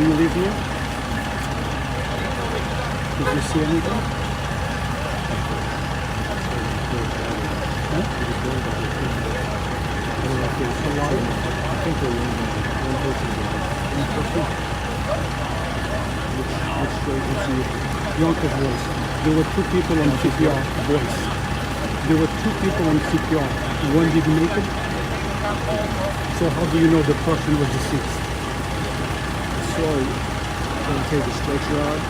Do you live here? Did you see anything? Huh? I think there was one person. Which agency? Yonkers was. There were two people on CPR. Voice. There were two people on CPR. One didn't make it. So how do you know the person was deceased? Sorry, I'm going to take the stretcher out.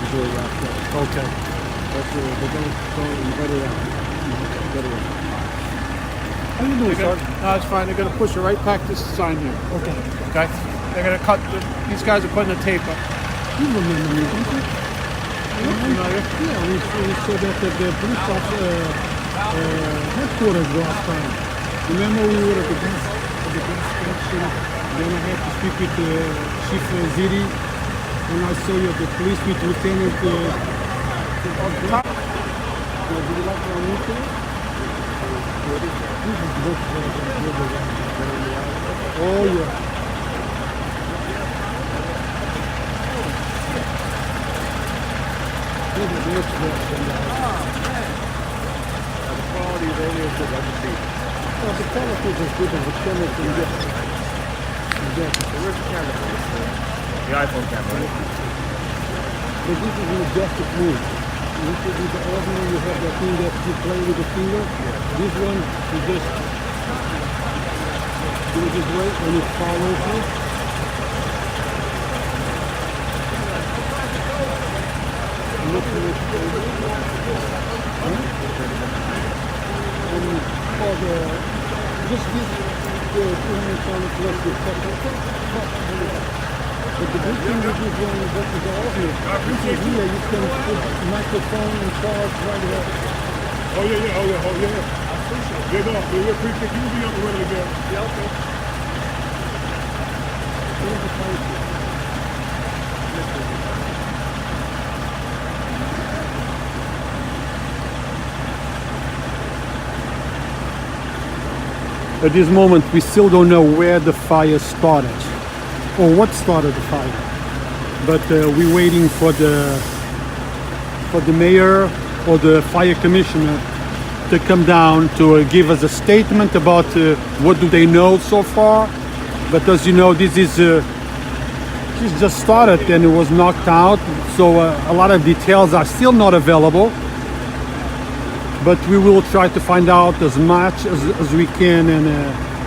It's all wrapped up. Okay. That's all. But don't let it out. Let it out. How you doing, sir? No, it's fine. They're going to push it right back this sign here. Okay. Okay? They're going to cut, these guys are putting the tape up. You remember me, don't you? Familiar? Yeah, we saw that at the police officer headquarters last time. Remember we were at the gas station, then I had to speak with Chief Ziri, and I saw you at the police with Lieutenant Up top. did you like our meeting? Oh yeah. think it looks better than that. The quality is only as good as the see. Well, the quality is as good as the camera can get. Exactly. So where's the camera? The iPhone camera, right? But this is an adjusted move. With the ordinary, you have that thing that you play with the finger. This one, you just do it this way and it follows you. Look at it. And for the, just this, the 200 pound plus the top. But the good thing with this one is that it's obvious. This is here, you can put microphone and charge right away. Oh yeah. I appreciate it. We appreciate you being up ready to go. Yeah, okay. Here's the price. At this moment, we still don't know where the fire started or what started the fire. But we're waiting for the mayor or the fire commissioner to come down to give us a statement about what do they know so far. But as you know, this is she's just started and it was knocked out, so a lot of details are still not available. But we will try to find out as much as we can and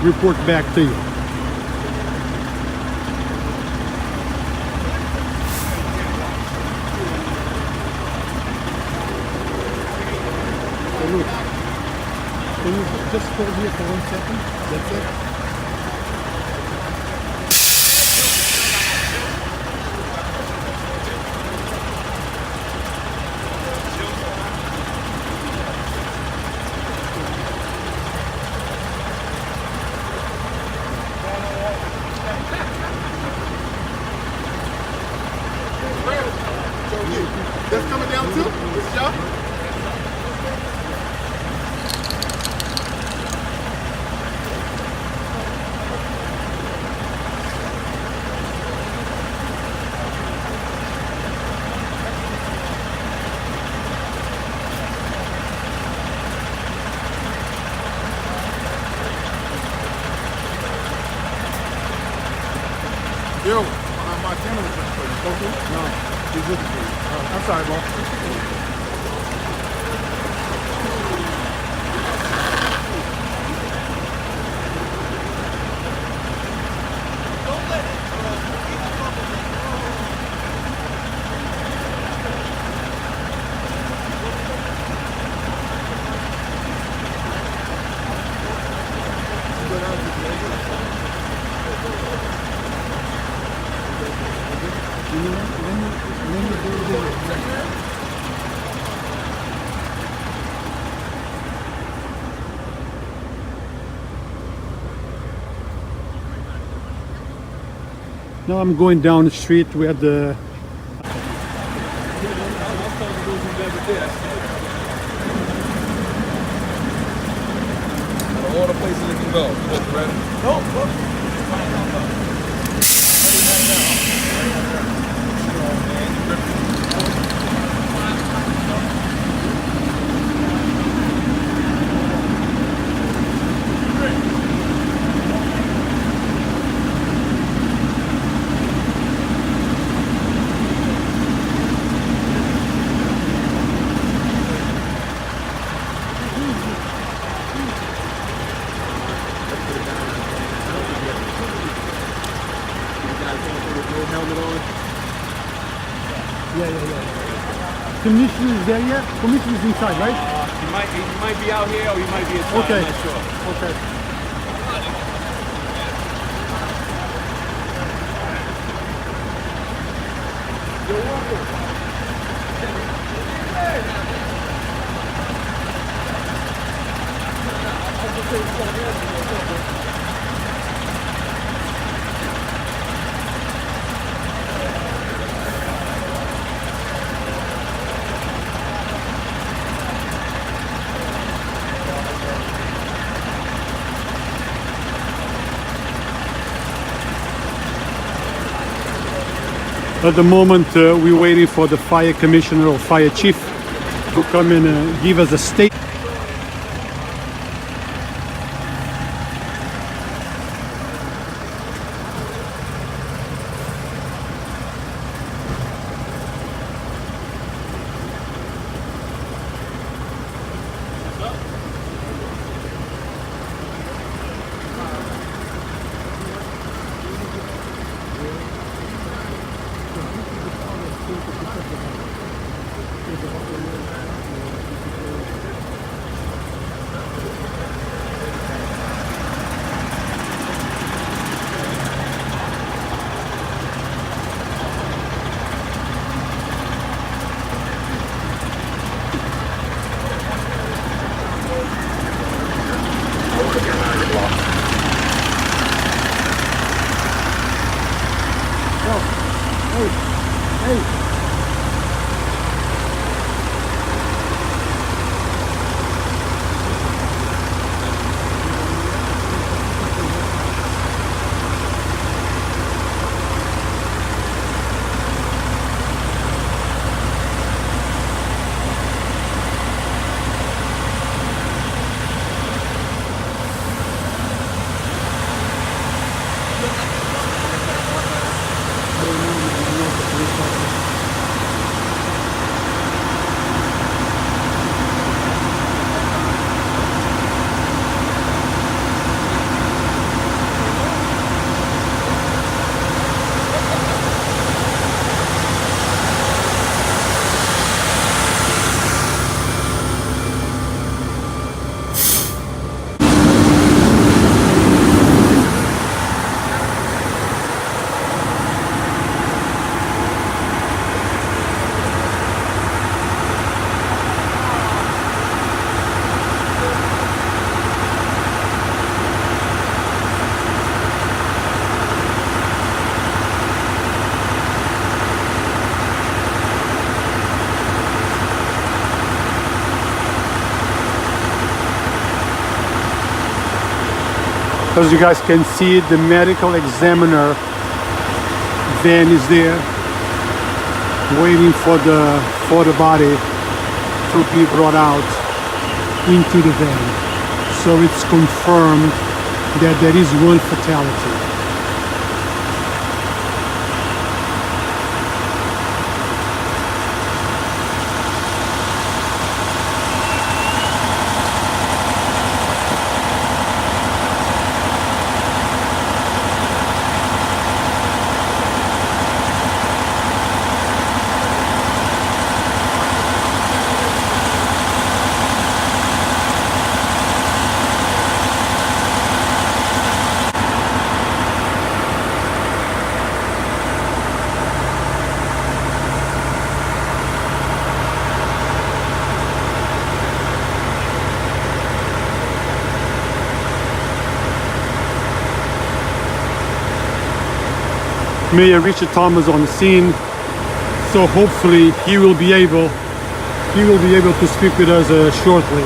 report back to you. So look, can you just hold here for 1 second? That's it. That's coming down too? This job? Yo, my camera's just for you. Okay? No, he's looking for you. I'm sorry, boss. Now I'm going down the street where the All the places it can go. Look, ready? commission is there yet? Commission is inside, right? He might be out here or he might be inside. Okay. I'm not sure. Okay. At the moment, we're waiting for the fire commissioner or fire chief to come and give us a statement. As you guys can see, the medical examiner van is there waiting for the body to be brought out into the van. So it's confirmed that there is one fatality. Mayor Richard Thomas on the scene, so hopefully he will be able to speak with us shortly.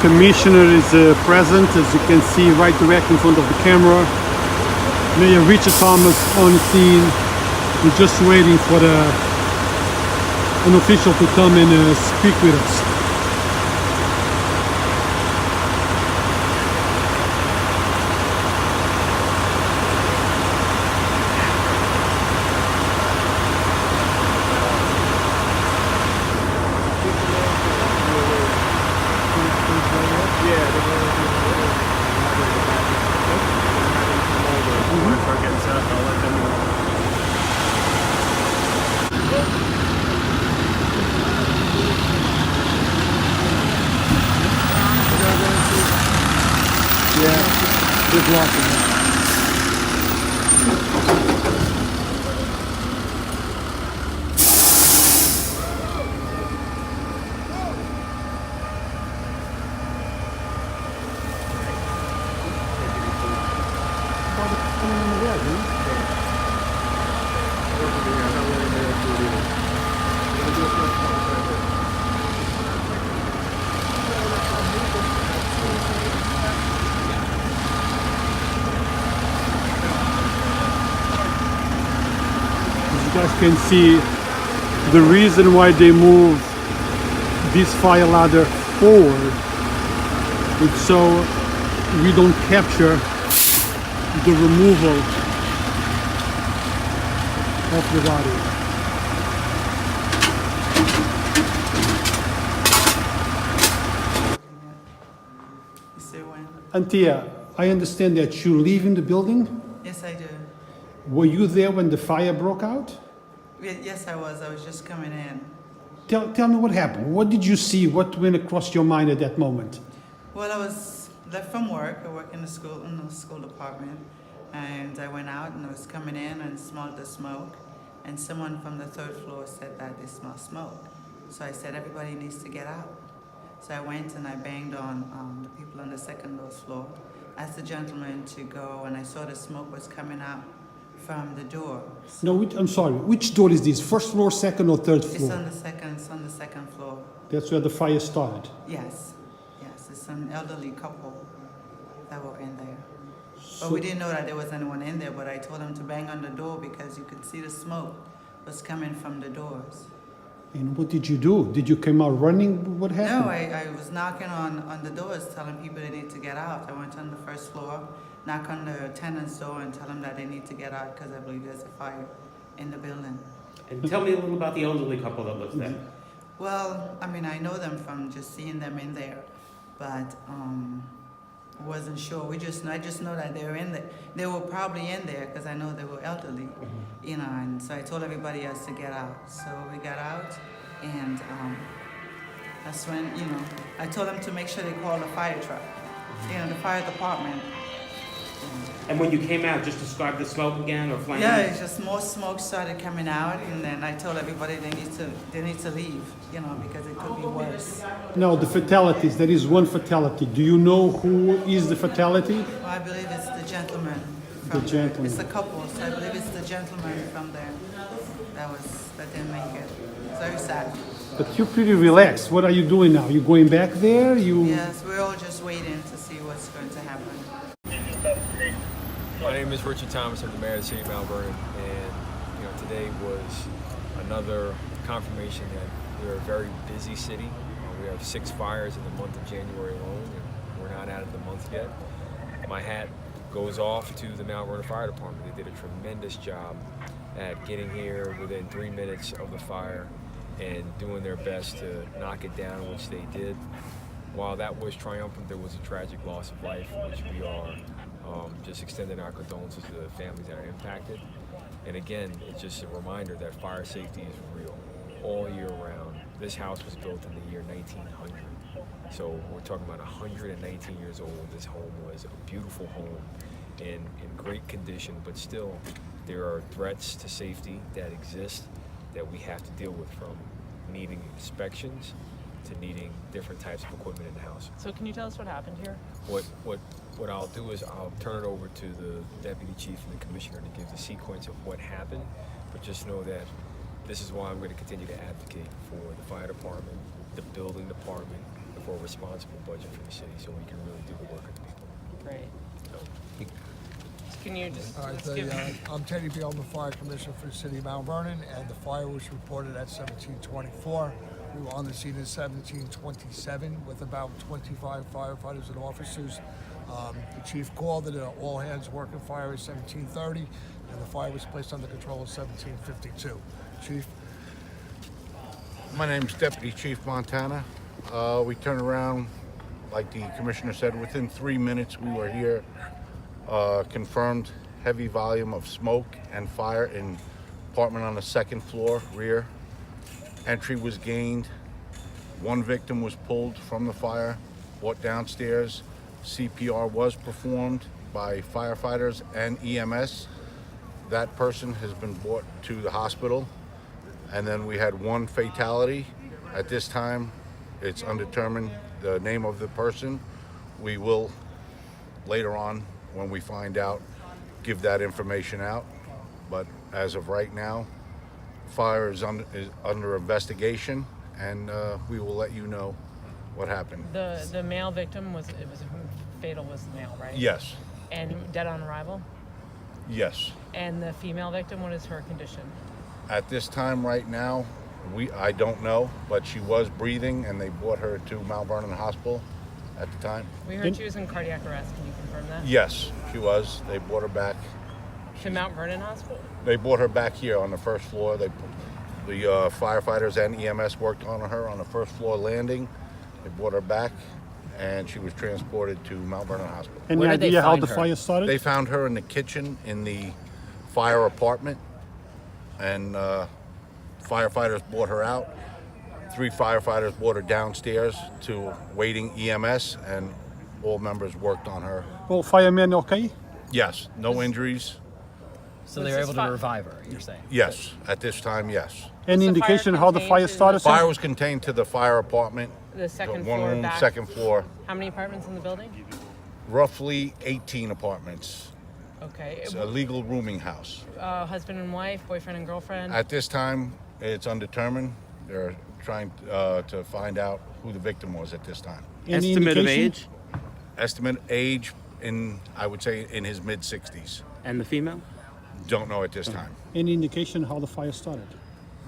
Commissioner is present, as you can see, right direct in front of the camera. Mayor Richard Thomas on the scene. We're just waiting for an official to come and speak with us. Yeah, good luck. outside, huh? As you guys can see, the reason why they move this fire ladder forward is so we don't capture the removal of the body. Antia, I understand that you live in the building. Yes, I do. Were you there when the fire broke out? Yes, I was. I was just coming in. Tell me what happened. What did you see? What went across your mind at that moment? Well, I was left from work. I work in the school department, and I went out and I was coming in and smelled the smoke. And someone from the third floor said that they smell smoke. So I said everybody needs to get out. So I went and I banged on the people on the second floor, asked the gentleman to go, and I saw the smoke was coming out from the door. No, I'm sorry. Which door is this? First floor, second, or third It's floor? on the second floor. That's where the fire started. Yes, yes, it's an elderly couple that were in there. So- But we didn't know that there was anyone in there, but I told them to bang on the door because you could see the smoke was coming from the doors. And what did you do? Did you come out running? What happened? No, I was knocking on the doors, telling people they need to get out. I went on the first floor, knock on the tenant's door and tell them that they need to get out because I believe there's a fire in the building. And tell me a little about the elderly couple that lives there. Well, I mean, I know them from just seeing them in there, but wasn't sure. I just know that they were in there. They were probably in there because I know they were elderly, you know. And so I told everybody else to get out. So we got out, and that's when I told them to make sure they call the fire truck, the fire department. And when you came out, just describe the smoke again or flames? Yeah, it's just more smoke started coming out, and then I told everybody they need to leave, because it could be worse. No, the fatalities. There is one fatality. Do you know who is the fatality? Well, I believe it's the gentleman. The gentleman. It's the couple, so I believe it's the gentleman from there that didn't make it. It's very sad. But you're pretty relaxed. What are you doing now? You going back there? Yes, we're all just waiting to see what's going to happen. My name is Richard Thomas. I'm the mayor of the city of Mount Vernon, and today was another confirmation that we're a very busy city. We have 6 fires in the month of January alone, and we're not out of the month yet. My hat goes off to the Mount Vernon Fire Department. They did a tremendous job at getting here within 3 minutes of the fire and doing their best to knock it down, which they did. While that was triumphant, there was a tragic loss of life, which we are just extending our condolences to the families that are impacted. And again, it's just a reminder that fire safety is real all year round. This house was built in the year 1900. So we're talking about 119 years old. This home was a beautiful home in great condition, but still there are threats to safety that exist that we have to deal with, from needing inspections to needing different types of equipment in the house. So can you tell us what happened here? What I'll do is I'll turn it over to the deputy chief and the commissioner to give the sequence of what happened, but just know that this is why I'm going to continue to advocate for the fire department, the building department, and for a responsible budget for the city so we can really do the work of the people. Great. So, Can you just, All right, just give me... I'm Teddy Beal, I'm the fire commissioner for the city of Mount Vernon, and the fire was reported at 1724. We were on the scene at 1727 with about 25 firefighters and officers. The chief called it an all-hands working fire at 1730, and the fire was placed under control at 1752. Chief? My name's Deputy Chief Montana. We turned around, like the commissioner said, within 3 minutes we were here. Confirmed heavy volume of smoke and fire in apartment on the second floor, rear. Entry was gained. One victim was pulled from the fire, brought downstairs. CPR was performed by firefighters and EMS. That person has been brought to the hospital. And then we had one fatality. At this time, it's undetermined the name of the person. We will, later on, when we find out, give that information out. But as of right now, fire is under investigation, and we will let you know what happened. The male victim was fatal was male, right? Yes. And dead on arrival. Yes. And the female victim, what is her condition? At this time right now, I don't know, but she was breathing, and they brought her to Mount Vernon Hospital at the time. We heard she was in cardiac arrest. Can you confirm that? Yes, she was. They brought her back. To Mount Vernon Hospital? They brought her back here on the first floor. The firefighters and EMS worked on her on the first floor landing. They brought her back, and she was transported to Mount Vernon Hospital. Any idea how the fire started? They found her in the kitchen in the fire apartment, and firefighters brought her out. 3 firefighters brought her downstairs to waiting EMS, and all members worked on her. All firemen okay? Yes, no injuries. So they were able to revive her, you're saying? Yes, at this time, yes. Any indication how the fire started? Fire was contained to the fire apartment. The second one floor room, back? second floor. How many apartments in the building? Roughly 18 apartments. Okay. It's a legal rooming house. Husband and wife, boyfriend and girlfriend? At this time, it's undetermined. They're trying to find out who the victim was at this time. Any Estimate of indication? age? Estimate age I would say in his mid-60s. And the female? Don't know at this time. Any indication how the fire started?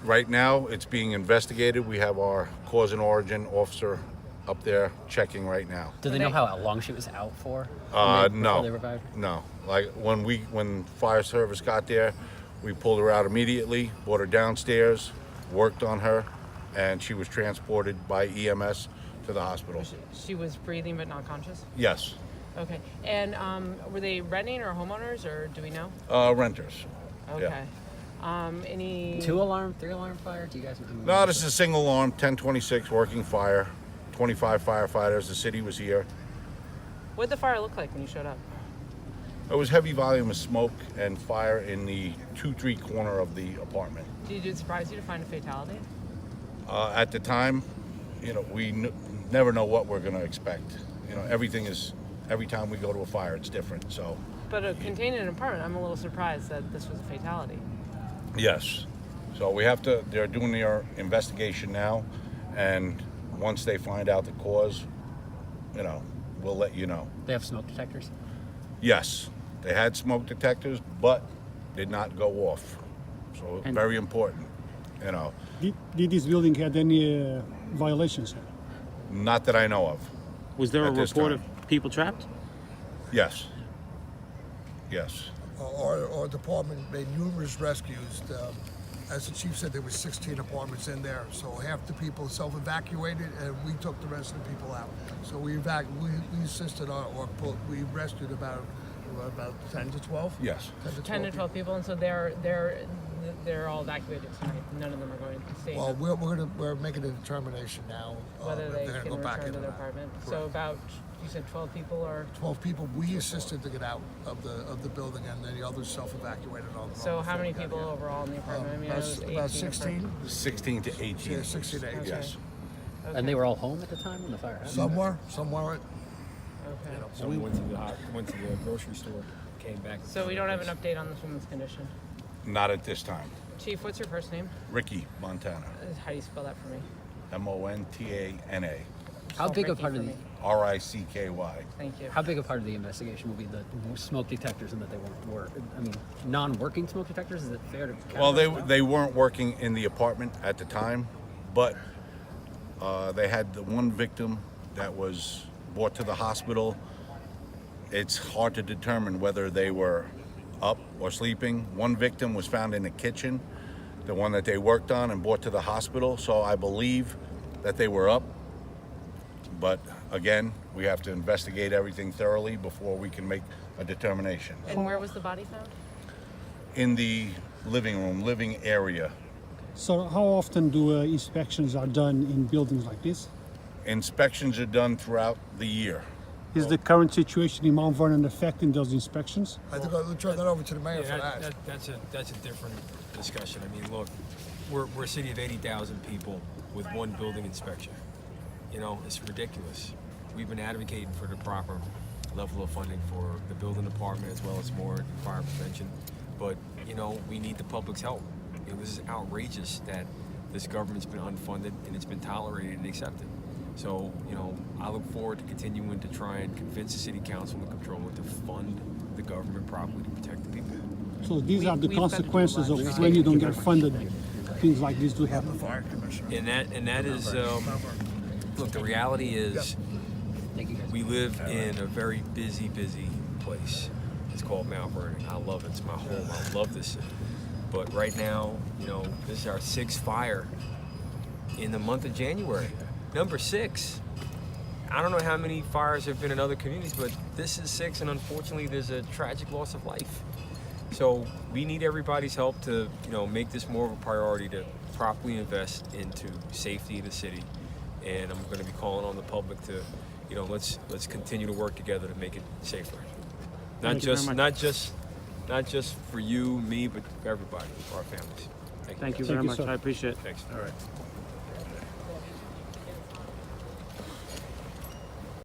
Right now, it's being investigated. We have our cause and origin officer up there checking right now. Do they know how long she was out for? No, Before they revived her? no. Like when fire service got there, we pulled her out immediately, brought her downstairs, worked on her, and she was transported by EMS to the hospital. She was breathing but not conscious? Yes, Okay. And were they renting or homeowners, or do we know? renters. Okay. Any... 2-alarm, 3-alarm fire? Do you guys? No, this is a single alarm, 1026 working fire, 25 firefighters. The city was here. What did the fire look like when you showed up? It was heavy volume of smoke and fire in the 2-3 corner of the apartment. Did it surprise you to find a fatality? At the time, we never know what we're going to expect. Every time we go to a fire, it's different. So. But contained in an apartment, I'm a little surprised that this was a fatality. Yes. So they're doing their investigation now, and once they find out the cause, we'll let you know. They have smoke detectors? Yes. They had smoke detectors, but did not go off. So very important, Did this building had any violations? Not that I know of. Was there a At this report time. of people trapped? Yes. Yes. Our department made numerous rescues. As the chief said, there were 16 apartments in there, so half the people self-evacuated, and we took the rest of the people out. So we assisted we rescued about 10 to 12. Yes. 10 to 12 people, and so they're all evacuated tonight. None of them are going to stay. Well, we're making a determination now whether they they're can gonna go back return to in their or not. apartment. Correct. So about, you said 12 people, or 12 people we assisted to get out of the building, and then the others self-evacuated on. so how many people overall in the apartment? I mean, I know it was About 18 16. 16 to 18. Yeah, 16 to 18. Yes. Okay. And they were all home at the time when the fire happened? Some weren't. Okay. Someone went to the grocery store, came back. So we don't have an update on this woman's condition. Not at this time. Chief, what's your first name? Ricky Montana. How do you spell that for me? Montana. How big a Ricky part of for the me. RICKY. Thank you. How big a part of the investigation will be the smoke detectors and that they won't work? I mean, non-working smoke detectors. Is it fair to? Well, they weren't working in the apartment at the time, but they had the one victim that was brought to the hospital. It's hard to determine whether they were up or sleeping. One victim was found in the kitchen, the one that they worked on and brought to the hospital. So I believe that they were up. But again, we have to investigate everything thoroughly before we can make a determination. And where was the body found? In the living area. So how often do inspections are done in buildings like this? Inspections are done throughout the year. Is the current situation in Mount Vernon affecting those inspections? I think I'll turn that over to the mayor for Yeah, that. that's a different discussion. I mean, look, we're a city of 80,000 people with one building inspection. It's ridiculous. We've been advocating for the proper level of funding for the building department as well as more fire prevention. But, you know, we need the public's help. You know, this is outrageous that this government's been unfunded and it's been tolerated and accepted. So, you know, I look forward to continuing to try and convince the city council and the comptroller to fund the government properly to protect the people. So these are the we've got to do consequences a of lot. when you don't get funded. Things like this do happen. Fire Commissioner. And that is, look, the reality is we live in a very busy place. It's called Mount Vernon. I love it. It's my home. I love this city. But right now, you know, this is our 6th fire in the month of January. Number 6. I don't know how many fires have been in other communities, but this is 6, and unfortunately there's a tragic loss of life. So we need everybody's help to, you know, make this more of a priority to properly invest into safety of the city. And I'm going to be calling on the public to, you know, let's continue to work together to make it safer. Not just for you, me, but for everybody, for our families. Thank you very much. sir. I appreciate it. Thanks. All right.